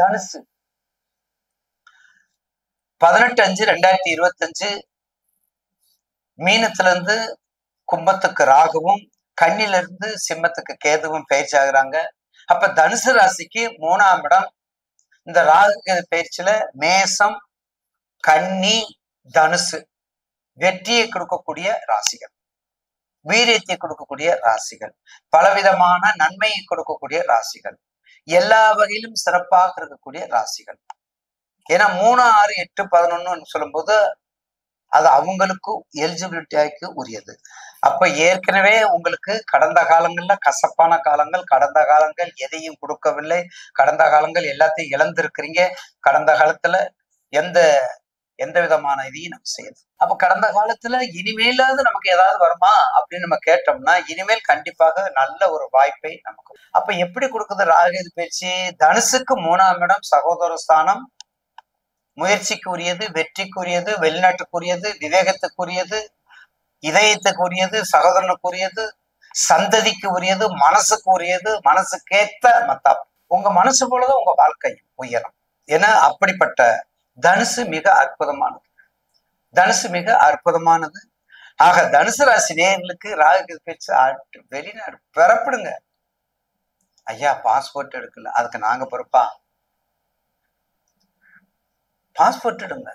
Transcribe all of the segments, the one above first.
தனுசு 18/5/2025 மீனத்துல இருந்து கும்பத்துக்கு ராகுவும், கன்னில இருந்து சிம்மத்துக்கு கேதுவும் பயிற்சி ஆகுறாங்க. அப்ப தனுசு ராசிக்கு 3ஆம் இடம் இந்த ராகு கேது பயிற்சியில மேசம், கன்னி, தனுசு வெற்றியை கொடுக்கக்கூடிய ராசிகள், வீரியத்தை கொடுக்கக்கூடிய ராசிகள், பலவிதமான நன்மையை கொடுக்கக்கூடிய ராசிகள், எல்லா வகையிலும் சிறப்பாக இருக்கக்கூடிய ராசிகள். ஏன்னா 3, 6, 8, 11 சொல்லும் போது அது அவங்களுக்கு எலிஜிபிலிட்டிக்கு உரியது. அப்ப ஏற்கனவே உங்களுக்கு கடந்த காலங்கள்ல கசப்பான காலங்கள், கடந்த காலங்கள் எதையும் கொடுக்கவில்லை, கடந்த காலங்கள் எல்லாத்தையும் இழந்திருக்கிறீங்க, கடந்த காலத்துல எந்த விதமான இதையும் நம்ம செய்யணும். அப்ப கடந்த காலத்துல இனிமேலாவது நமக்கு ஏதாவது வருமா அப்படின்னு நம்ம கேட்டோம்னா இனிமேல் கண்டிப்பாக நல்ல ஒரு வாய்ப்பை நமக்கு. அப்ப எப்படி கொடுக்குது ராகு பயிற்சி? தனுசுக்கு 3ஆம் இடம் சகோதர ஸ்தானம், முயற்சிக்கு உரியது, வெற்றிக்குரியது, வெளிநாட்டுக்குரியது, விவேகத்துக்குரியது, இதயத்துக்கு உரியது, சகோதரனுக்கு உரியது, சந்ததிக்கு உரியது, மனசுக்கு உரியது, மனசுக்கேத்த மத்தம். உங்க மனசு போலதான் உங்க வாழ்க்கை உயரும். ஏன்னா அப்படிப்பட்ட தனுசு மிக அற்புதமானது. தனுசு மிக அற்புதமானது. ஆக தனுசு ராசி நேயர்களுக்கு ராகு பேச்சு வெளிநாடு பெறப்படுங்க. ஐயா பாஸ்போர்ட் எடுக்கல, அதுக்கு நாங்க பொறுப்பா? பாஸ்போர்ட் எடுங்க.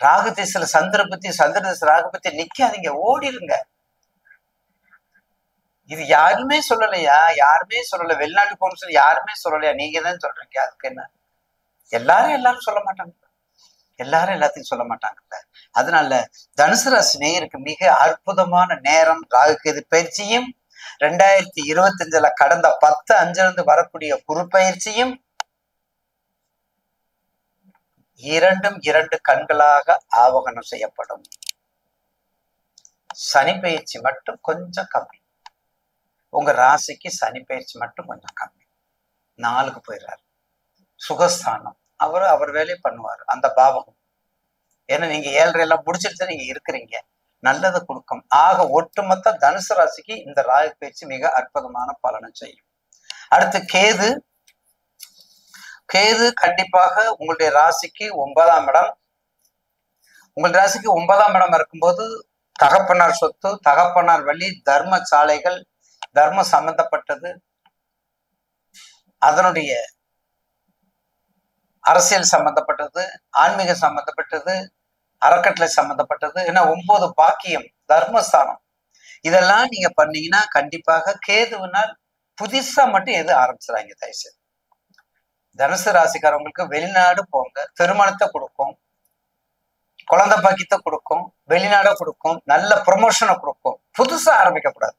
ராகு திசையில சந்திர திசை ராகு பத்தி நிக்காதீங்க, ஓடிடுங்க. இது யாருமே சொல்லலையா? யாருமே சொல்லல. வெளிநாட்டு போகணும்னு சொல்லி யாருமே சொல்லலையா? நீங்க தான் சொல்றீங்க. அதுக்கு என்ன? எல்லாரும் சொல்ல மாட்டாங்க, எல்லாரும் எல்லாத்தையும் சொல்ல மாட்டாங்கல்ல. அதனால தனுசு ராசி நேயருக்கு மிக அற்புதமான நேரம் ராகு கேது பயிற்சியும், 2025 கடந்த 10/5 வரக்கூடிய குரு பயிற்சியும், இரண்டும் 2 கண்களாக ஆவகனம் செய்யப்படும். சனி பயிற்சி மட்டும் கொஞ்சம் கம்மி. உங்க ராசிக்கு சனி பயிற்சி மட்டும் கொஞ்சம் கம்மி. 4க்கு போயிடுறாரு. சுகஸ்தானம் அவர் வேலையை பண்ணுவார் அந்த பாவகம். ஏன்னா நீங்க 7.5 எல்லாம் முடிச்சிட்டு நீங்க இருக்கிறீங்க, நல்லதை கொடுக்கும். ஆக ஒட்டுமொத்த தனுசு ராசிக்கு இந்த ராகு பயிற்சி மிக அற்புதமான பலனை செய்யும். அடுத்து கேது. கேது கண்டிப்பாக உங்களுடைய ராசிக்கு 9ஆம் இடம். உங்கள் ராசிக்கு 9ஆம் இடம் இருக்கும்போது தகப்பனார் சொத்து, தகப்பனார் வழி, தர்ம சாலைகள், தர்ம சம்பந்தப்பட்டது, அதனுடைய அரசியல் சம்பந்தப்பட்டது, ஆன்மீக சம்பந்தப்பட்டது, அறக்கட்டளை சம்பந்தப்பட்டது, ஏன்னா 9 பாக்கியம், தர்மஸ்தானம், இதெல்லாம் நீங்க பண்ணீங்கன்னா கண்டிப்பாக கேதுவினால் புதுசா மட்டும் எது ஆரம்பிச்சுறாங்க. தயவுசெய்து தனுசு ராசிக்காரவங்களுக்கு வெளிநாடு போங்க, திருமணத்தை கொடுக்கும், குழந்தை பாக்கியத்தை கொடுக்கும், வெளிநாட கொடுக்கும், நல்ல ப்ரொமோஷனை கொடுக்கும். புதுசா ஆரம்பிக்க கூடாது.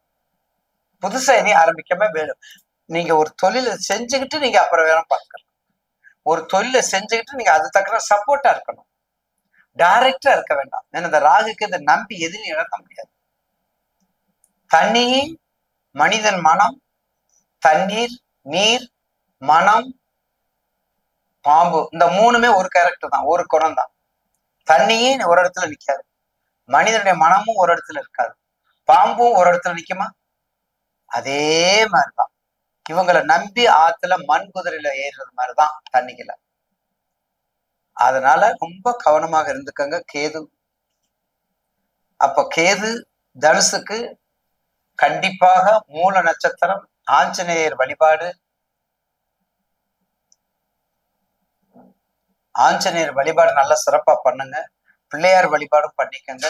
புதுசா எதையும் ஆரம்பிக்காம வேணும். நீங்க ஒரு தொழிலை செஞ்சுக்கிட்டு நீங்க அப்புறம் வேணும் பார்க்கலாம். ஒரு தொழிலை செஞ்சுக்கிட்டு நீங்க அது தக்க சப்போர்ட்டா இருக்கணும், டைரக்டா இருக்க வேண்டாம். ஏன்னா இந்த ராகுக்கு இதை நம்பி எதுவும் இழக்க முடியாது. தண்ணீர், மனிதன் மனம், தண்ணீர், நீர், மனம், பாம்பு, இந்த 3மே ஒரு கேரக்டர் தான், ஒரு குணம் தான். தண்ணியும் ஒரு இடத்துல நிக்காது, மனிதனுடைய மனமும் ஒரு இடத்துல இருக்காது, பாம்பும் ஒரு இடத்துல நிக்குமா? அதே மாதிரிதான் இவங்களை நம்பி ஆத்துல மண் குதிரையில ஏறுறது மாதிரிதான் தண்ணிக்குல. அதனால ரொம்ப கவனமாக இருந்துக்கங்க கேது. அப்ப கேது தனுசுக்கு கண்டிப்பாக மூல நட்சத்திரம், ஆஞ்சநேயர் வழிபாடு, ஆஞ்சநேயர் வழிபாடு நல்லா சிறப்பா பண்ணுங்க. பிள்ளையார் வழிபாடும் பண்ணிக்கங்க.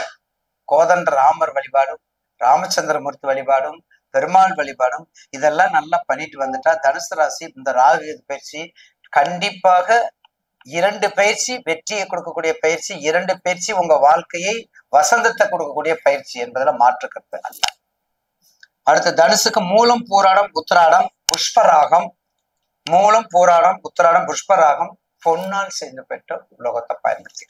கோதண்ட ராமர் வழிபாடும், ராமச்சந்திரமூர்த்தி வழிபாடும், பெருமாள் வழிபாடும், இதெல்லாம் நல்லா பண்ணிட்டு வந்துட்டா தனுசு ராசி இந்த ராகு பயிற்சி கண்டிப்பாக 2 பயிற்சி வெற்றியை கொடுக்கக்கூடிய பயிற்சி, 2 பயிற்சி உங்க வாழ்க்கையை வசந்தத்தை கொடுக்கக்கூடிய பயிற்சி என்பதுல மாற்றுக்கிறது அல்ல. அடுத்து தனுசுக்கு மூலம், பூராடம், உத்திராடம், புஷ்பராகம். மூலம், பூராடம், உத்திராடம், புஷ்பராகம் பொன்னால் செய்து பெற்ற உலோகத்தை பயன்படுத்திக்கணும்.